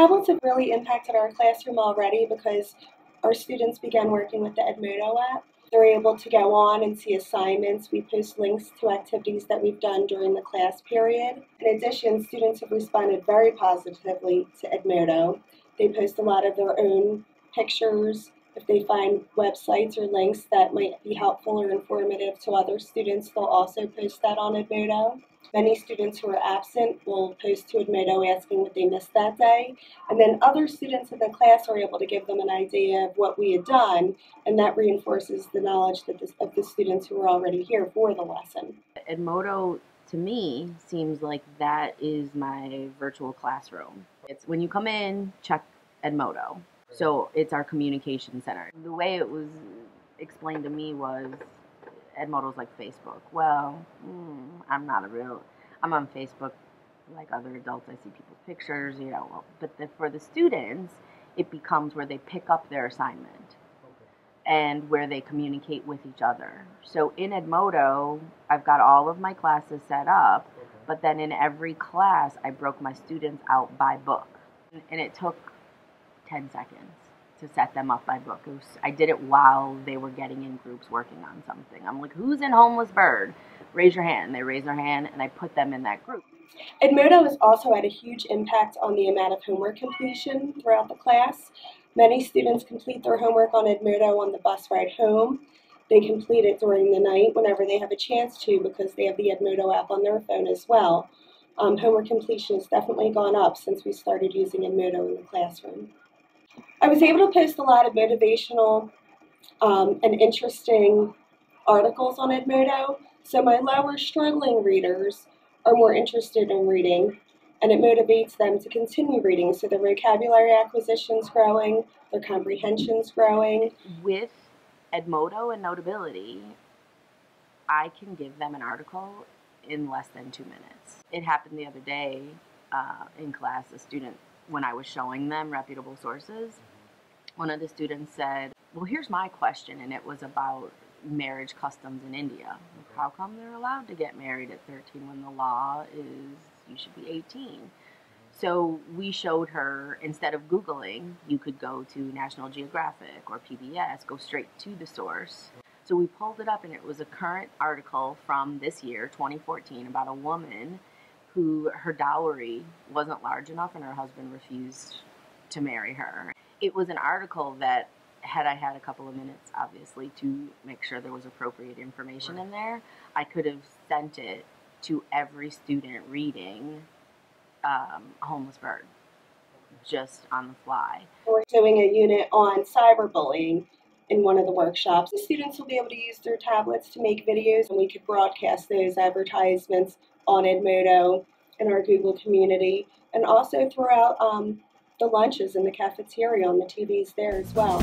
Tablets have really impacted our classroom already because our students began working with the Edmodo app. They're able to go on and see assignments. We post links to activities that we've done during the class period. In addition, students have responded very positively to Edmodo. They post a lot of their own pictures. If they find websites or links that might be helpful or informative to other students, they'll also post that on Edmodo. Many students who are absent will post to Edmodo asking what they missed that day, and then other students in the class are able to give them an idea of what we had done, and that reinforces the knowledge that of the students who are already here for the lesson. Edmodo, to me, seems like that is my virtual classroom. It's when you come in, check Edmodo. So it's our communication center. The way it was explained to me was Edmodo's like Facebook. Well, I'm on Facebook like other adults. I see people's pictures, but for the students, it becomes where they pick up their assignment and where they communicate with each other. So in Edmodo, I've got all of my classes set up, but then in every class, I broke my students out by book. And it took 10 seconds to set them up by book. I did it while they were getting in groups working on something. I'm like, who's in Homeless Bird? Raise your hand. And they raise their hand, and I put them in that group. Edmodo has also had a huge impact on the amount of homework completion throughout the class. Many students complete their homework on Edmodo on the bus ride home. They complete it during the night whenever they have a chance to because they have the Edmodo app on their phone as well. Homework completion has definitely gone up since we started using Edmodo in the classroom. I was able to post a lot of motivational and interesting articles on Edmodo, so my lower struggling readers are more interested in reading, and it motivates them to continue reading, so their vocabulary acquisition's growing, their comprehension's growing. With Edmodo and Notability, I can give them an article in less than 2 minutes. It happened the other day in class, a student, when I was showing them reputable sources, one of the students said, well, here's my question, and it was about marriage customs in India. How come they're allowed to get married at 13 when the law is you should be 18? So we showed her, instead of Googling, you could go to National Geographic or PBS, go straight to the source. So we pulled it up, and it was a current article from this year, 2014, about a woman who her dowry wasn't large enough and her husband refused to marry her. It was an article that, had I had a couple of minutes, obviously, to make sure there was appropriate information in there, I could have sent it to every student reading Homeless Bird, just on the fly. We're doing a unit on cyberbullying in one of the workshops. The students will be able to use their tablets to make videos, and we could broadcast those advertisements on Edmodo in our Google community, and also throughout the lunches in the cafeteria on the TVs there as well.